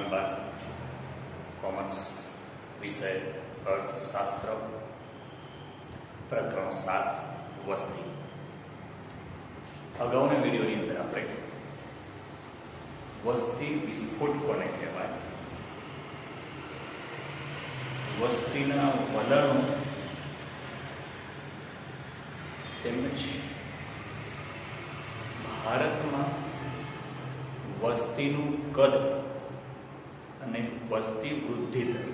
Number commerce વિષય અર્થશાસ્ત્ર પ્રકરણ 7 વસ્તી. અગાઉના વિડીયોની અંદર આપણે વસ્તી વિસ્ફોટ કોને કહેવાય, વસ્તીના વલણો તેમજ ભારતમાં વસ્તીનું કદ અને વસ્તી વૃદ્ધિ દર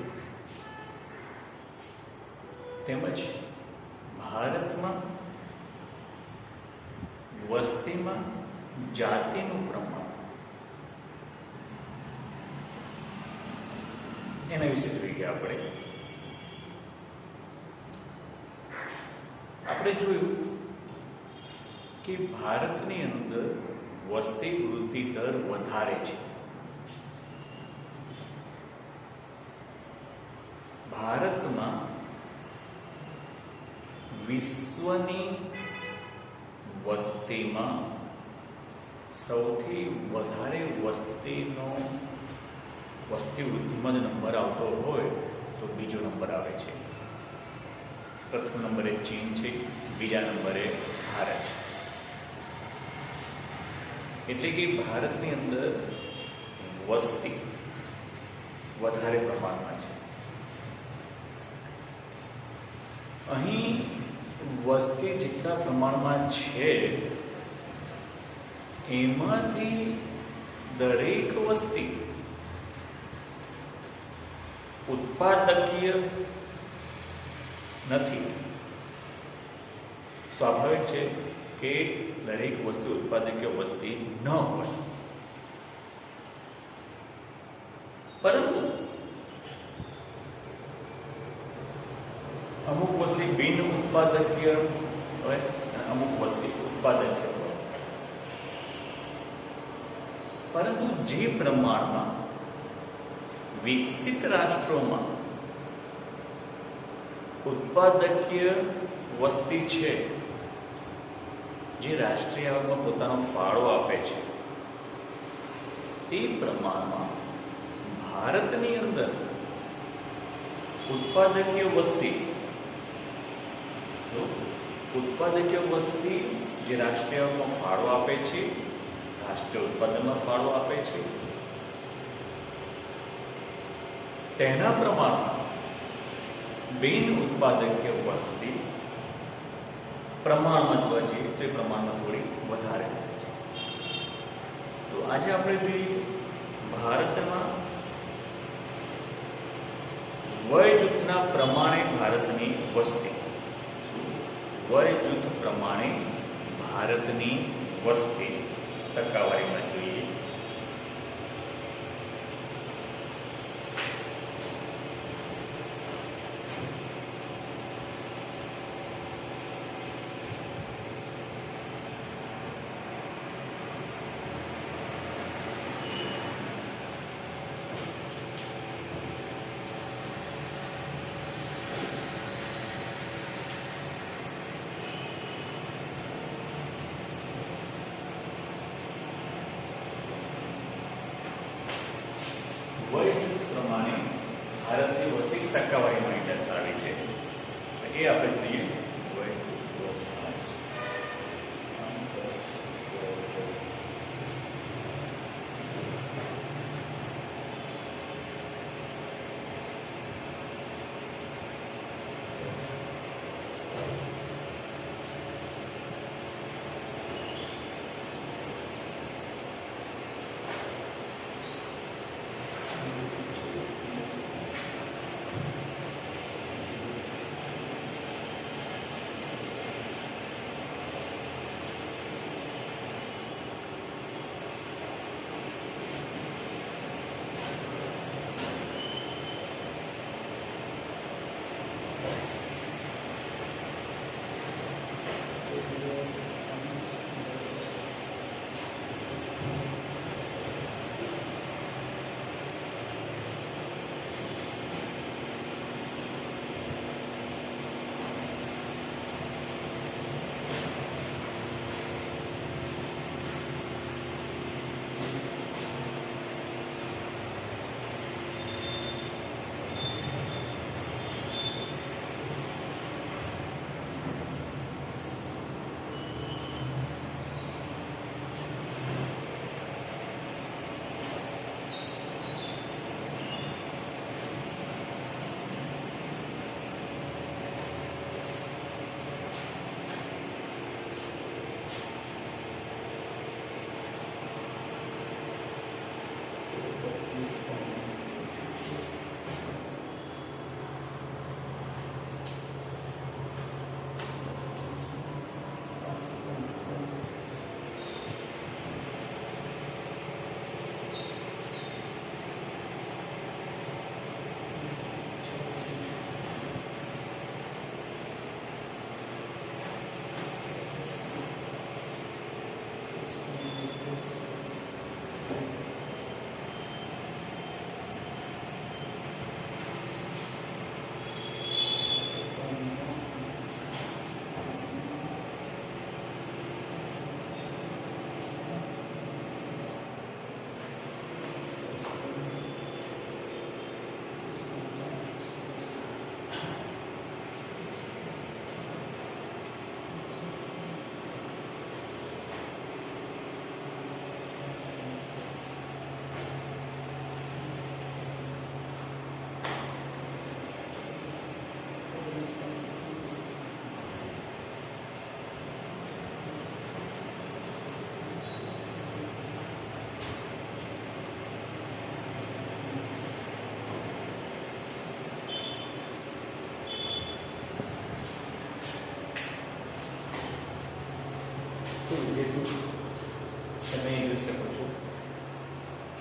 તેમજ ભારતમાં વસ્તીમાં જાતિનું પ્રમાણ એના વિશે જોઈએ. આપણે જોયું કે ભારતની અંદર વસ્તી વૃદ્ધિ દર વધારે છે. ભારતમાં વિશ્વની વસ્તીમાં સૌથી વધારે વસ્તી વૃદ્ધિમાં જો નંબર આવતો હોય તો બીજો નંબર આવે છે. પ્રથમ નંબરે ચીન છે, બીજા નંબરે ભારત છે. એટલે કે ભારતની અંદર વસ્તી વધારે પ્રમાણમાં છે. અહીં વસ્તી જેટલા પ્રમાણમાં છે એમાંથી દરેક વસ્તી ઉત્પાદકીય નથી. સ્વાભાવિક છે કે દરેક વસ્તુ ઉત્પાદકીય વસ્તી ન હોય, પરંતુ અમુક વસ્તી બિન ઉત્પાદકીય હોય અને અમુક વસ્તી ઉત્પાદકીય હોય. પરંતુ જે પ્રમાણમાં વિકસિત રાષ્ટ્રોમાં ઉત્પાદકીય વસ્તી છે, જે રાષ્ટ્રીય આવકમાં પોતાનો ફાળો આપે છે, તે પ્રમાણમાં ભારતની અંદર ઉત્પાદકીય વસ્તી જે રાષ્ટ્રીય આવકમાં ફાળો આપે છે, રાષ્ટ્રીય ઉત્પાદનમાં ફાળો આપે છે, તેના પ્રમાણમાં બિન ઉત્પાદકીય વસ્તી પ્રમાણમાં જોવા જઈએ તો એ પ્રમાણમાં થોડી વધારે થાય છે. તો આજે આપણે જોઈએ ભારતમાં વય જૂથના પ્રમાણે ભારતની વસ્તી, વય જૂથ પ્રમાણે ભારતની વસ્તી ટકાવારીમાં જોઈએ. વય જૂથ પ્રમાણે ભારતની વસ્તી ટકાવારીમાં દર્શાવી છે. એ આપણે જોઈએ. વય જૂથ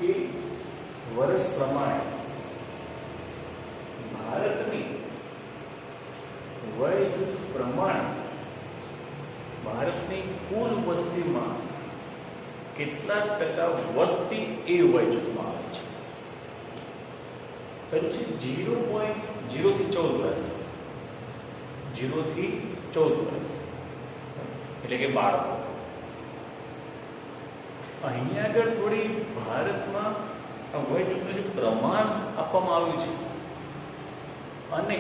કે વર્ષ પ્રમાણે ભારતની વય જૂથ પ્રમાણે ભારતની કુલ વસ્તીમાં કેટલા ટકા વસ્તી એ વય જૂથમાં આવે છે. પહેલું છે 0.0 થી 14 વર્ષ. 0 થી 14 વર્ષ એટલે કે બાળકો. અહીંયા આગળ થોડી ભારતમાં વય જૂથનું જે પ્રમાણ આપવામાં આવ્યું છે અને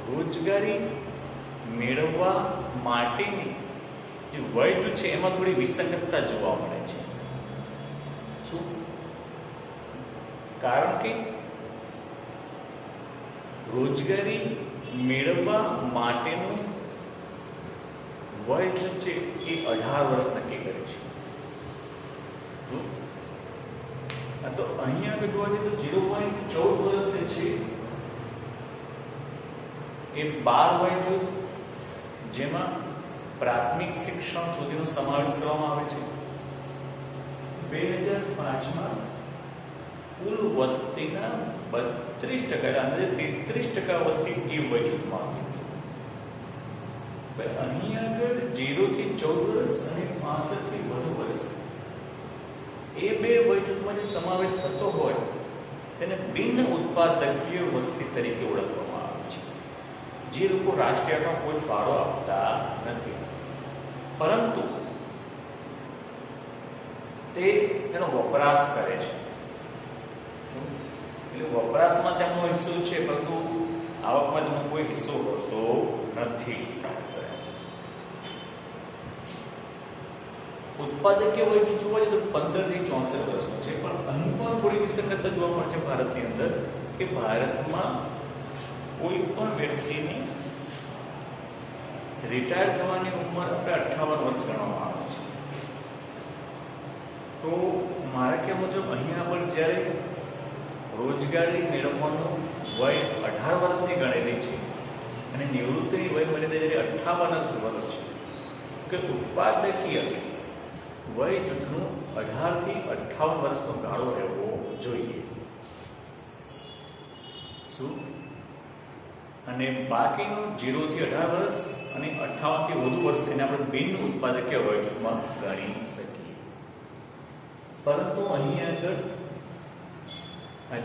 રોજગારી મેળવવા માટેની જે વય જૂથ છે એમાં થોડી વિસંગતતા જોવા મળે છે. શું? કારણ કે રોજગારી મેળવવા માટેનું વય જૂથ છે એ 18 વર્ષ નક્કી કરે છે. તો અહીંયા આગળ જોવા જઈએ તો 0.14 વર્ષ છે એ 12 વય જૂથ જેમાં પ્રાથમિક શિક્ષણ સુધીનો સમાવેશ કરવામાં આવે છે. 2005માં કુલ વસ્તીના 32% અંદાજે 33% વસ્તી એ વય જૂથમાં હતી. અહીં આગળ 0 થી 14 વર્ષ અને 65 થી વધુ વર્ષ એ બે વય જૂથમાં જે સમાવેશ થતો હોય તેને બિન ઉત્પાદકીય વસ્તી તરીકે ઓળખવામાં આવે છે. જે લોકો રાષ્ટ્રીયમાં કોઈ ફાળો આપતા નથી પરંતુ તેનો વપરાશ કરે છે. એટલે વપરાશમાં તેમનો હિસ્સો છે પરંતુ આવકમાં તેનો કોઈ હિસ્સો હોતો નથી. ઉત્પાદકીય વય જૂથ જોવા જઈએ તો 15 થી 64 વર્ષનો છે પણ અહીં પણ થોડી વિસંગતતા જોવા મળે છે ભારતની અંદર કે ભારતમાં કોઈ પણ વ્યક્તિની રિટાયર થવાની ઉંમર આપણે 58 વર્ષ ગણવામાં આવે છે. તો મારા કહેવા મુજબ અહીંયા પણ જ્યારે રોજગારી મેળવવાનું વય 18 વર્ષની ગણેલી છે અને નિવૃત્તિની વય મર્યાદા જ્યારે 58 વર્ષ છે કે ઉત્પાદકીય વય જૂથનું 18 થી 58 વર્ષનો ગાળો રહેવો જોઈએ. શું? અને બાકીનું 0 થી 18 વર્ષ અને 58 થી વધુ વર્ષ એને આપણે બિન ઉત્પાદકીય વય જૂથમાં ગણી શકીએ. પરંતુ અહીં આગળ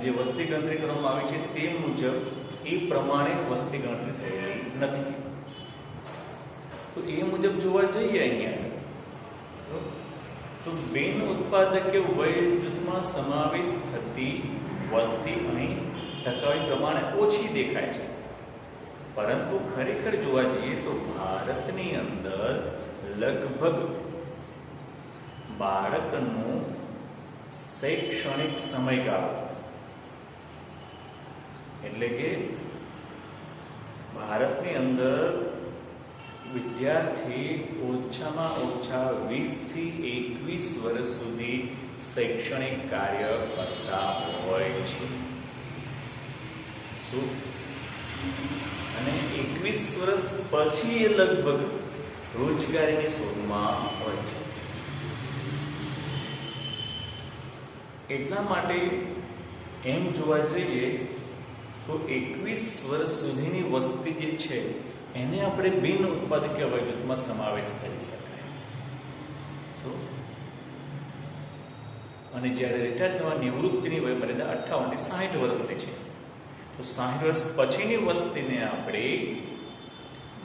જે વસ્તી ગણતરી કરવામાં આવી છે તે મુજબ એ પ્રમાણે વસ્તી ગણતરી થયેલી નથી. તો એ મુજબ જોવા જઈએ અહીંયા તો બિન ઉત્પાદકીય વય જૂથમાં સમાવેશ થતી વસ્તી અહીં ટકાવારી પ્રમાણે ઓછી દેખાય છે. પરંતુ ખરેખર જોવા જઈએ તો ભારતની અંદર લગભગ બાળકનું શૈક્ષણિક સમયગાળો એટલે કે ભારતની અંદર વિદ્યાર્થી ઓછામાં ઓછા 20 થી 21 વર્ષ સુધી શૈક્ષણિક કાર્ય કરતા હોય છે. શું? અને 21 વર્ષ પછી એ લગભગ રોજગારીની શોધમાં હોય છે. એટલા માટે એમ જોવા જઈએ તો 21 વર્ષ સુધીની વસ્તી જે છે એને આપણે બિન ઉત્પાદકીય વય જૂથમાં સમાવેશ કરી શકાય. શું? અને જ્યારે રિટાયર થવા નિવૃત્તિની વય મર્યાદા 58 થી 60 વર્ષની છે તો 60 વર્ષ પછીની વસ્તીને આપણે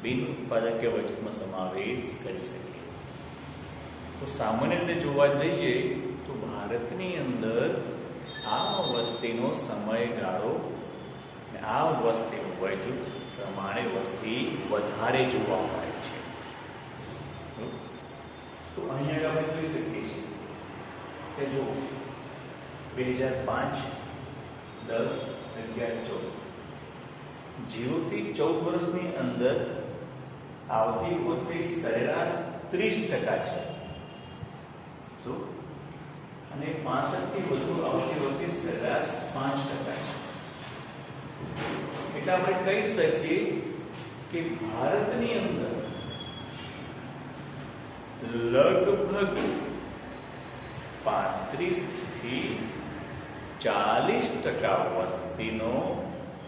બિન ઉત્પાદકીય વય જૂથમાં સમાવેશ કરી શકીએ. તો સામાન્ય રીતે જોવા જઈએ તો ભારતની અંદર આ વસ્તીનો સમયગાળો આ વસ્તીનું વય જૂથ પ્રમાણે વસ્તી વધારે જોવા મળે છે. તો અહીંયા આપણે જોઈ શકીએ છીએ કે જો 2005, 10, 11, 14 0 થી 14 વર્ષની અંદર આવતી વસ્તી સરેરાશ 30% છે. શું? અને 65 થી વધુ આવતી વસ્તી સરેરાશ 5% છે. એટલે આપણે કહી શકીએ કે ભારતની અંદર લગભગ 35 થી 40% વસ્તીનો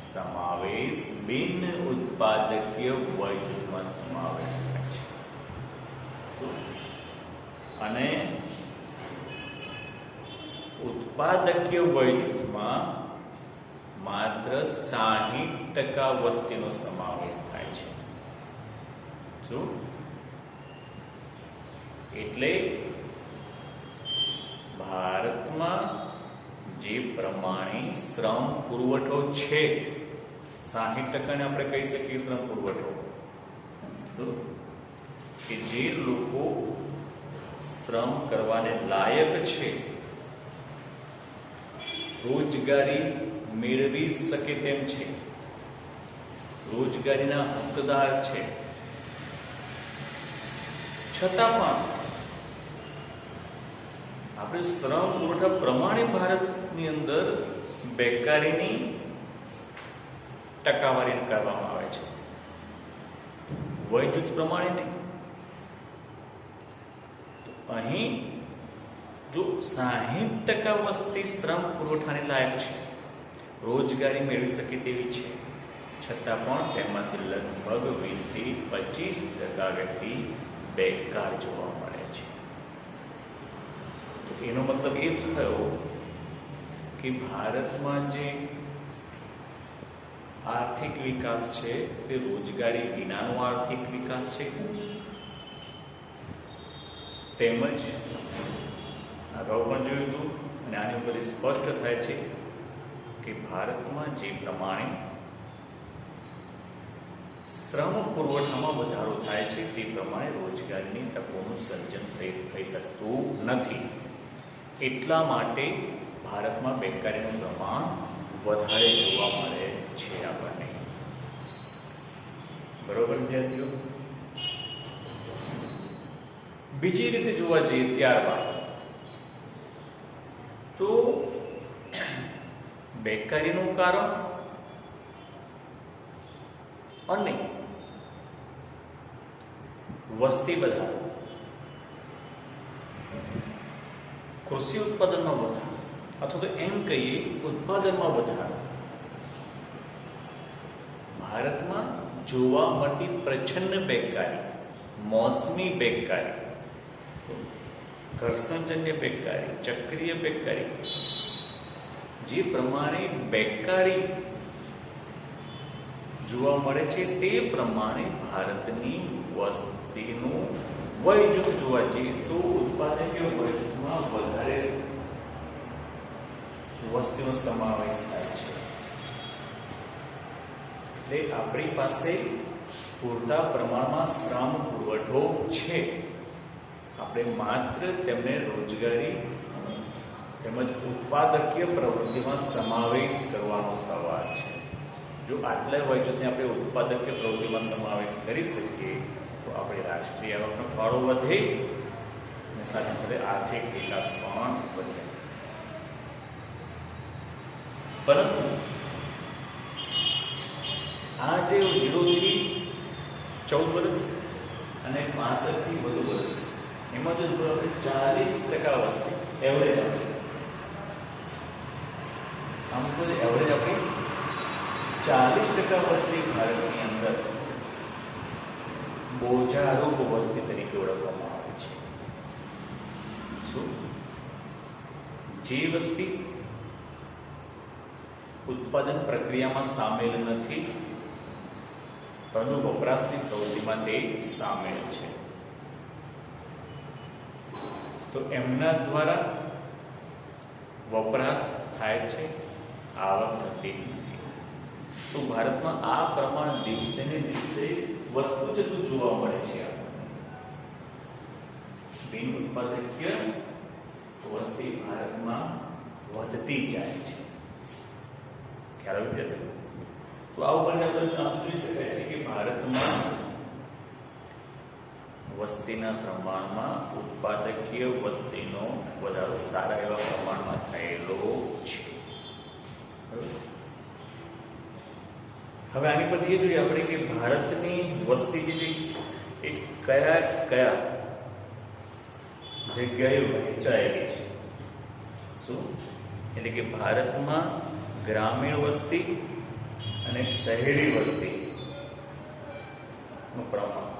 સમાવેશ બિન ઉત્પાદકીય વય જૂથમાં સમાવેશ થાય છે અને ઉત્પાદકીય વય જૂથમાં માત્ર 60% વસ્તીનો સમાવેશ થાય છે. શું? એટલે ભારતમાં જે પ્રમાણે શ્રમ પુરવઠો છે 60% ને આપણે કહી શકીએ શ્રમ પુરવઠો, કે જે લોકો શ્રમ કરવાને લાયક છે, રોજગારી મેળવી શકે તેમ છે, રોજગારીના હકદાર છે, છતાં પણ આપણે શ્રમ પુરવઠા પ્રમાણે ભારતની અંદર બેકારીની ટકાવારી કરવામાં આવે છે, વય જૂથ પ્રમાણે નહીં. તો અહીં જો 60% વસ્તી શ્રમ પુરવઠાને લાયક છે, રોજગારી મેળવી શકે તેવી છે, છતાં પણ તેમાંથી લગભગ 20 થી 25% વ્યક્તિ બેકાર જોવા મળે છે. તો એનો મતલબ એ થયો કે ભારતમાં જે આર્થિક વિકાસ છે તે રોજગારી વિનાનો આર્થિક વિકાસ છે, તેમજ અગાઉ પણ જોયું હતું અને આની ઉપરથી સ્પષ્ટ થાય છે કે ભારતમાં જે પ્રમાણે શ્રમ પુરવઠામાં વધારો થાય છે તે પ્રમાણે રોજગારીની તકોનું સર્જન થઈ શકતું નથી. એટલા માટે ભારતમાં બેકારીનું પ્રમાણ વધારે જોવા મળે છે આપણને. બરોબર વિદ્યાર્થીઓ? બીજી રીતે જોવા જઈએ ત્યારબાદ તો બેકારીનું કારણ અને વસ્તી વધારો, કૃષિ ઉત્પાદનમાં વધારો અથવા તો એમ કહીએ ઉત્પાદનમાં વધારો, ભારતમાં જોવા મળતી પ્રચ્છન્ન બેકારી, મોસમી બેકારી, ઘર્ષણજન્ય બેકારી, ચક્રીય બેકારી, જે પ્રમાણે બેકારી જોવા મળે છે તે પ્રમાણે ભારતની વસ્તીનું વય જૂથ જોવા જઈએ તો ઉત્પાદકીય વય જૂથમાં વધારે વસ્તીનો સમાવેશ થાય છે. એટલે આપણી પાસે પૂરતા પ્રમાણમાં શ્રમ પુરવઠો છે, આપણે માત્ર તેમને રોજગારી તેમજ ઉત્પાદકીય પ્રવૃત્તિમાં સમાવેશ કરવાનો સવાલ છે. જો આટલા વય જૂથને આપણે ઉત્પાદકીય પ્રવૃત્તિમાં સમાવેશ કરી શકીએ તો આપણે રાષ્ટ્રીય આવકનો ફાળો વધે અને સાથે સાથે આર્થિક વિકાસ પણ વધે. પરંતુ આ જે 0 થી 14 વર્ષ અને 65 થી વધુ વર્ષ એમાં જો 40% વસ્તી એવરેજ આવશે, આમ તો એવરેજ આપણી 40% વસ્તી ભારતની અંદર બોજારૂપ વસ્તી તરીકે ઓળખવામાં આવે છે. શું? જે વસ્તી ઉત્પાદન પ્રક્રિયામાં સામેલ નથી પરંતુ વપરાશની પ્રવૃત્તિમાં તે સામેલ છે, તો એમના દ્વારા વપરાશ થાય છે, આવક થતી નથી. તો ભારતમાં આ પ્રમાણ દિવસે ને દિવસે વધતું જતું જોવા મળે છે. બિન ઉત્પાદકીય વસ્તી ભારતમાં વધતી જાય છે. ખ્યાલ આવી જાય? તો આ ઉપરથી આપણે જોઈ શકાય છે કે ભારતમાં વસ્તીના પ્રમાણમાં ઉત્પાદકીય વસ્તીનો વધારો સારા એવા પ્રમાણમાં થયેલો છે. હવે આની પરથી એ જોઈએ આપણે કે ભારતની વસ્તી જે એ કયા કયા જગ્યાએ વહેંચાયેલી છે. શું એટલે કે ભારતમાં ગ્રામીણ વસ્તી અને શહેરી વસ્તીનું પ્રમાણ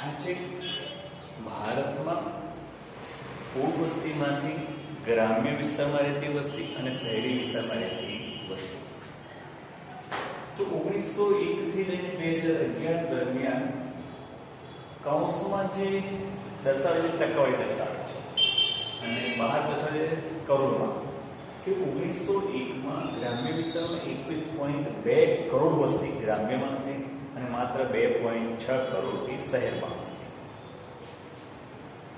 આજે ભારતમાં પૂર્વ વસ્તીમાંથી ગ્રામ્ય વિસ્તારમાં રહેતી વસ્તી અને શહેરી વિસ્તારમાં રહેતી વસ્તી. તો 1901 થી લઈને 2011 દરમિયાન કૌંસમાં જે દર્શાવે છે ટકાવારી દર્શાવે છે અને બહાર દર્શાવે છે કરોડમાં કે 1901માં ગ્રામ્ય વિસ્તારમાં 21.2 કરોડ વસ્તી ગ્રામ્યમાં હતી અને માત્ર 2.6 કરોડથી શહેરમાં વસ્તી.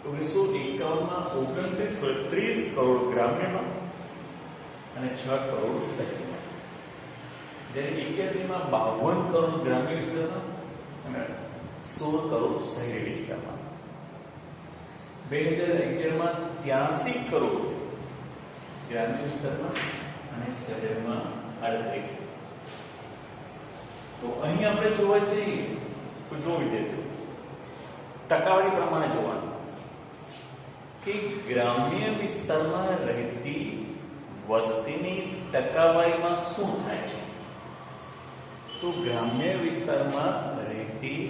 1951માં 29 કરોડ ગ્રામ્યમાં અને 6 કરોડ શહેરમાં. જ્યારે 81માં 52 કરોડ ગ્રામ્ય વિસ્તારમાં અને 16 કરોડ શહેરી વિસ્તારમાં. 2011માં 83 કરોડ ગ્રામ્ય વિસ્તારમાં અને શહેરમાં 38. તો અહીં આપણે જોવા જઈએ તો જો વિદ્યાર્થીઓ ટકાવારી પ્રમાણે જોવાનું કે ગ્રામ્ય વિસ્તારમાં રહેતી વસ્તીની ટકાવારીમાં શું થાય છે. તો ગ્રામ્ય વિસ્તારમાં રહેતી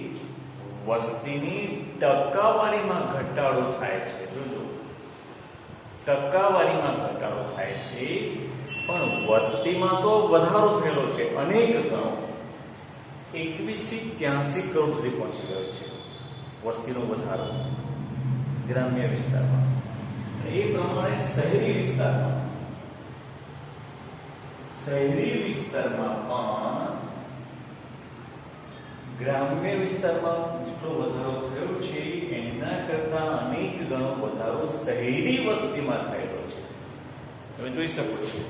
વસ્તીની ટકાવારીમાં ઘટાડો થાય છે. જોજો ટકાવારીમાં ઘટાડો થાય છે પણ વસ્તીમાં તો વધારો થયેલો છે, અનેક ગણો. 21 થી 83 કરોડ સુધી પહોંચી ગયો છે વસ્તીનો વધારો ગ્રામ્ય વિસ્તારમાં. એ પ્રમાણે શહેરી વિસ્તારમાં પણ ગ્રામ્ય વિસ્તારમાં જેટલો વધારો થયો છે એના કરતા અનેક ગણો વધારો શહેરી વસ્તીમાં થયેલો છે. તમે જોઈ શકો છો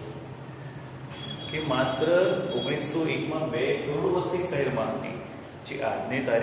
કે માત્ર 1901 માં 2 કરોડ વસ્તી શહેરમાં હતી, જે આજની તારીખે